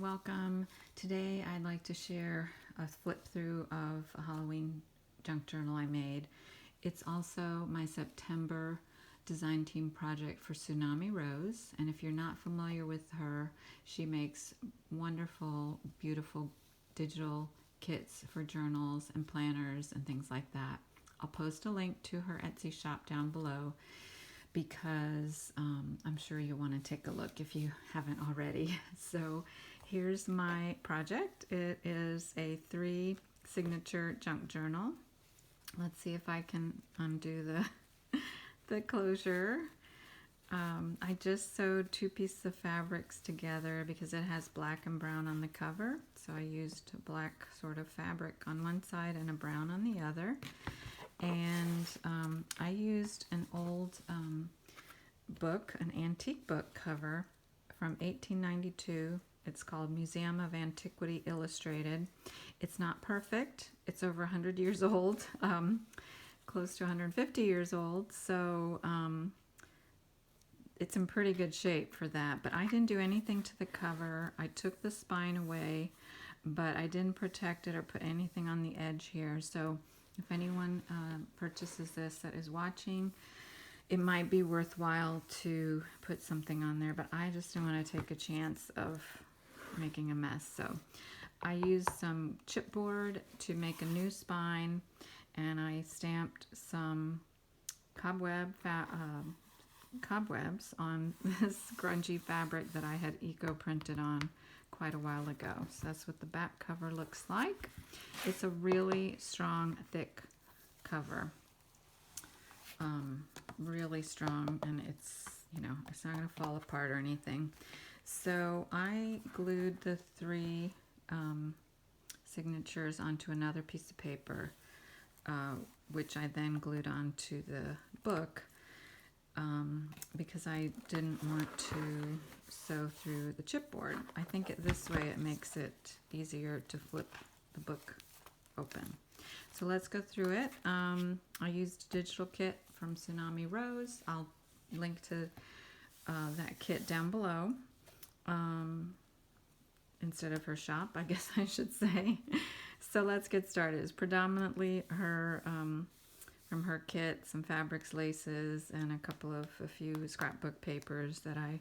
welcome. Today I'd like to share a flip through of a Halloween junk journal I made. It's also my September design team project for Tsunami Rose, and if you're not familiar with her, she makes wonderful, beautiful digital kits for journals and planners and things like that. I'll post a link to her Etsy shop down below because I'm sure you'll want to take a look if you haven't already. So here's my project. It is a 3 signature junk journal. Let's see if I can undo the closure. I just sewed 2 pieces of fabrics together because it has black and brown on the cover. So I used black sort of fabric on one side and a brown on the other. And I used an old book, an antique book cover from 1892. It's called Museum of Antiquity Illustrated. It's not perfect. It's over 100 years old, close to 150 years old. So it's in pretty good shape for that. But I didn't do anything to the cover. I took the spine away, but I didn't protect it or put anything on the edge here. So if anyone purchases this that is watching, it might be worthwhile to put something on there, but I just don't want to take a chance of making a mess. So I used some chipboard to make a new spine, and I stamped some cobwebs on this grungy fabric that I had eco-printed on quite a while ago. So that's what the back cover looks like. It's a really strong, thick cover. Really strong, and it's not going to fall apart or anything. So I glued the 3 signatures onto another piece of paper, which I then glued onto the book because I didn't want to sew through the chipboard. I think this way it makes it easier to flip the book open. So let's go through it. I used a digital kit from Tsunami Rose. I'll link to that kit down below instead of her shop, I guess I should say. So let's get started. It's predominantly her from her kit, some fabrics, laces, and a few scrapbook papers that I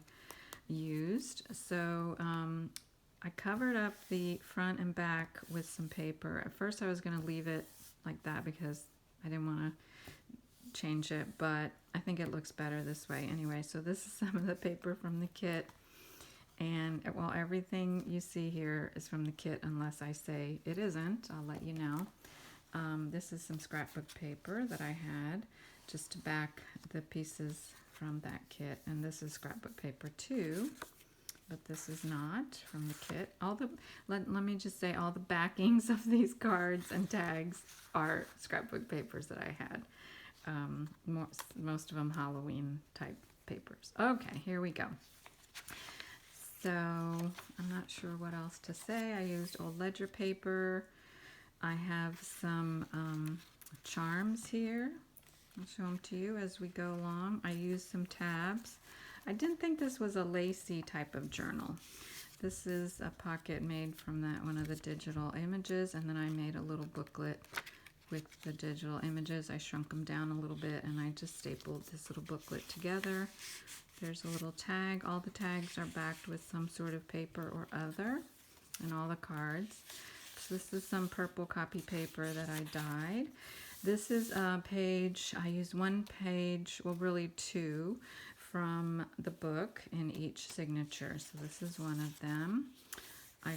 used. So I covered up the front and back with some paper. At first I was going to leave it like that because I didn't want to change it, but I think it looks better this way anyway. So this is some of the paper from the kit, and well, everything you see here is from the kit unless I say it isn't. I'll let you know. This is some scrapbook paper that I had just to back the pieces from that kit, and this is scrapbook paper too, but this is not from the kit. Let me just say, all the backings of these cards and tags are scrapbook papers that I had. Most of them Halloween type papers. Okay, here we go. So I'm not sure what else to say. I used old ledger paper. I have some charms here. I'll show them to you as we go along. I used some tabs. I didn't think this was a lacy type of journal. This is a pocket made from one of the digital images, and then I made a little booklet with the digital images. I shrunk them down a little bit, and I just stapled this little booklet together. There's a little tag. All the tags are backed with some sort of paper or other, and all the cards. So this is some purple copy paper that I dyed. This is a page. I used 1 page, well really 2, from the book in each signature. So this is one of them. I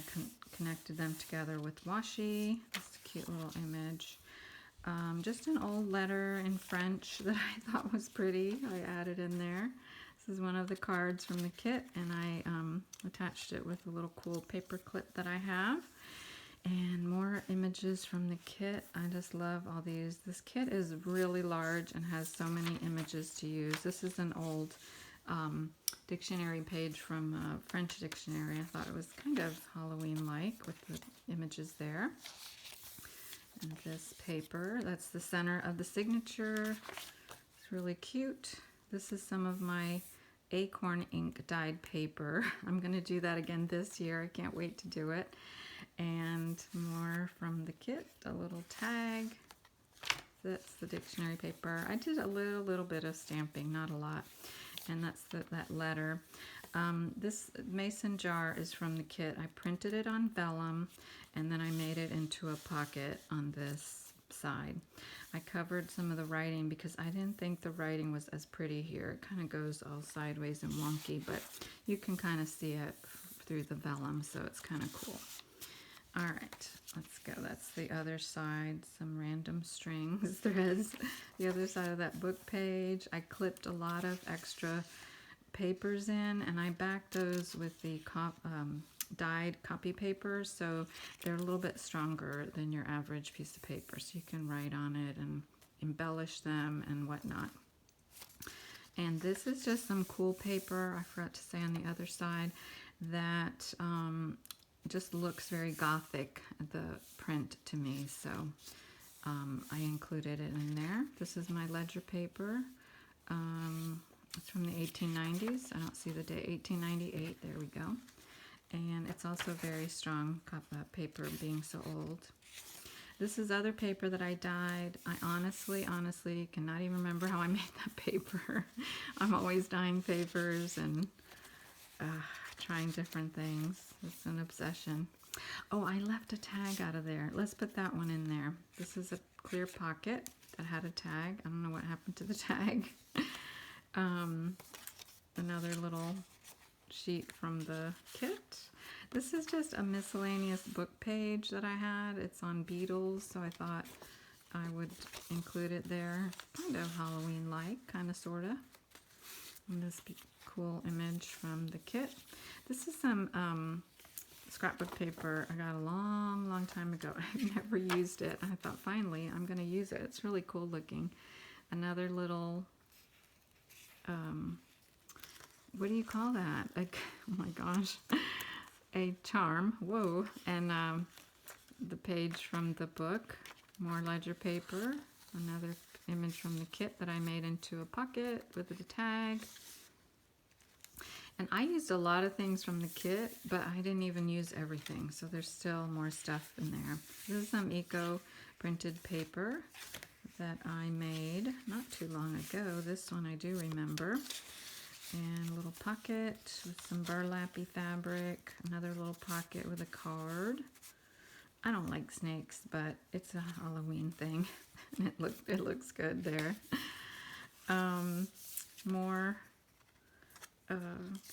connected them together with washi. This is a cute little image. Just an old letter in French that I thought was pretty. I added in there. This is one of the cards from the kit, and I attached it with a little cool paper clip that I have. And more images from the kit. I just love all these. This kit is really large and has so many images to use. This is an old dictionary page from a French dictionary. I thought it was kind of Halloween-like with the images there. And this paper, that's the center of the signature. It's really cute. This is some of my acorn ink dyed paper. I'm going to do that again this year. I can't wait to do it. And more from the kit, a little tag. That's the dictionary paper. I did a little bit of stamping, not a lot. And that's that letter. This mason jar is from the kit. I printed it on vellum, and then I made it into a pocket on this side. I covered some of the writing because I didn't think the writing was as pretty here. It kind of goes all sideways and wonky, but you can kind of see it through the vellum, so it's kind of cool. All right, let's go. That's the other side, some random strings, threads. The other side of that book page, I clipped a lot of extra papers in, and I backed those with the dyed copy paper, so they're a little bit stronger than your average piece of paper, so you can write on it and embellish them and whatnot. And this is just some cool paper, I forgot to say on the other side, that just looks very gothic, the print to me, so I included it in there. This is my ledger paper. It's from the 1890s. I don't see the date. 1898. There we go. And it's also very strong paper, being so old. This is other paper that I dyed. I honestly cannot even remember how I made that paper. I'm always dyeing papers and trying different things. It's an obsession. Oh, I left a tag out of there. Let's put that one in there. This is a clear pocket that had a tag. I don't know what happened to the tag. Another little sheet from the kit. This is just a miscellaneous book page that I had. It's on beetles, so I thought I would include it there. Kind of Halloween-like, kind of, sort of. And this cool image from the kit. This is some scrapbook paper I got a long time ago. I've never used it. I thought, finally, I'm going to use it. It's really cool looking. Another little, what do you call that? Like, oh my gosh. A charm. Whoa. And the page from the book. More ledger paper. Another image from the kit that I made into a pocket with a tag. And I used a lot of things from the kit, but I didn't even use everything, so there's still more stuff in there. This is some eco printed paper that I made not too long ago. This one I do remember. And a little pocket with some burlappy fabric. Another little pocket with a card. I don't like snakes, but it's a Halloween thing. It looks good there. More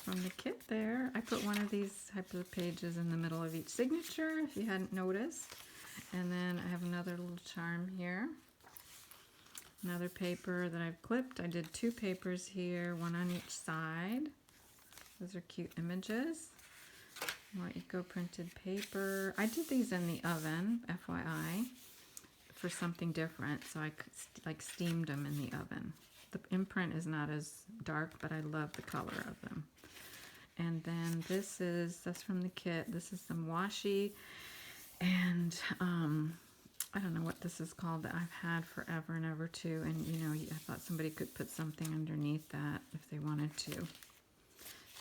from the kit there. I put one of these type of pages in the middle of each signature, if you hadn't noticed. And then I have another little charm here. Another paper that I've clipped. I did two papers here, one on each side. Those are cute images. More eco printed paper. I did these in the oven, FYI, for something different. So I like steamed them in the oven. The imprint is not as dark, but I love the color of them. And then that's from the kit. This is some washi, and I don't know what this is called, that I've had forever and ever too. And you know, I thought somebody could put something underneath that if they wanted to.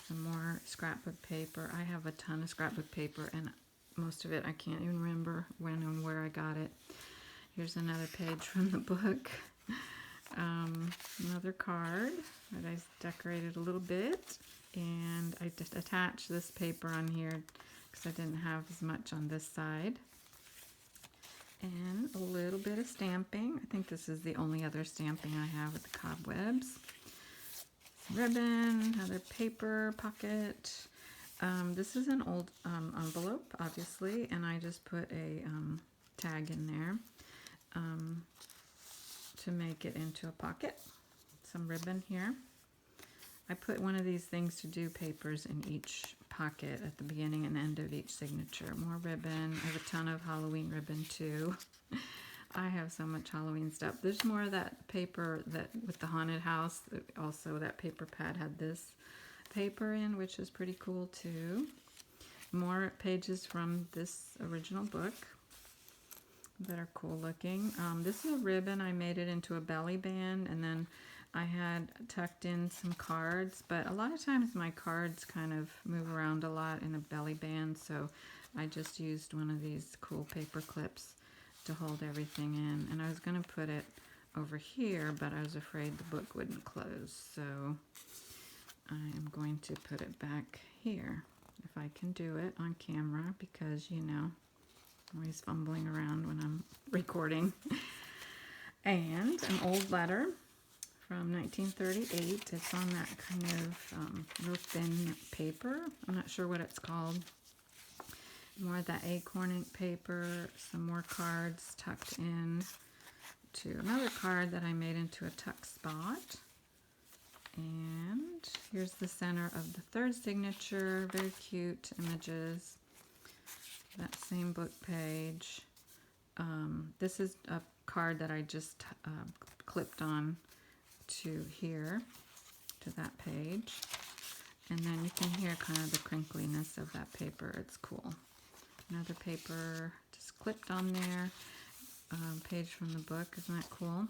Some more scrapbook paper. I have a ton of scrapbook paper, and most of it I can't even remember when and where I got it. Here's another page from the book. Another card that I decorated a little bit, and I just attached this paper on here because I didn't have as much on this side. And a little bit of stamping. I think this is the only other stamping I have with the cobwebs. Some ribbon, another paper pocket. This is an old envelope, obviously, and I just put a tag in there to make it into a pocket. Some ribbon here. I put one of these things to do papers in each pocket at the beginning and end of each signature. More ribbon. I have a ton of Halloween ribbon too. I have so much Halloween stuff. There's more of that paper that with the haunted house. Also, that paper pad had this paper in, which is pretty cool too. More pages from this original book that are cool looking. This is a ribbon. I made it into a belly band, and then I had tucked in some cards, but a lot of times my cards kind of move around a lot in a belly band, so I just used one of these cool paper clips to hold everything in. And I was going to put it over here, but I was afraid the book wouldn't close, so I am going to put it back here, if I can do it on camera, because, you know, I'm always fumbling around when I'm recording. And an old letter from 1938. It's on that kind of real thin paper. I'm not sure what it's called. More of that acorn ink paper, some more cards tucked in to another card that I made into a tuck spot. And here's the center of the third signature. Very cute images. That same book page. This is a card that I just clipped on to here, to that page. And then you can hear kind of the crinkliness of that paper. It's cool. Another paper just clipped on there. Page from the book. Isn't that cool?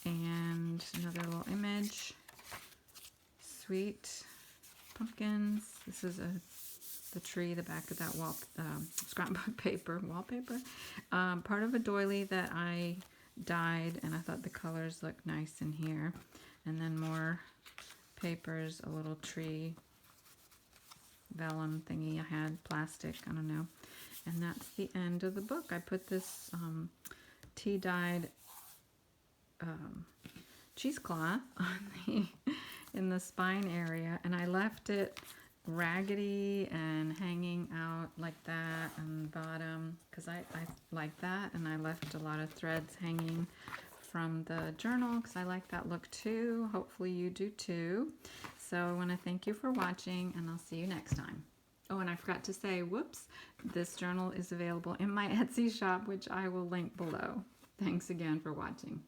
And another little image. Sweet pumpkins. This is the tree, the back of that scrapbook paper, wallpaper. Part of a doily that I dyed, and I thought the colors looked nice in here. And then more papers, a little tree, vellum thingy I had, plastic, I don't know. And that's the end of the book. I put this tea dyed cheesecloth on in the spine area, and I left it raggedy and hanging out like that on the bottom because I like that, and I left a lot of threads hanging from the journal because I like that look too. Hopefully you do too. So I want to thank you for watching, and I'll see you next time. Oh, and I forgot to say, whoops, this journal is available in my Etsy shop, which I will link below. Thanks again for watching.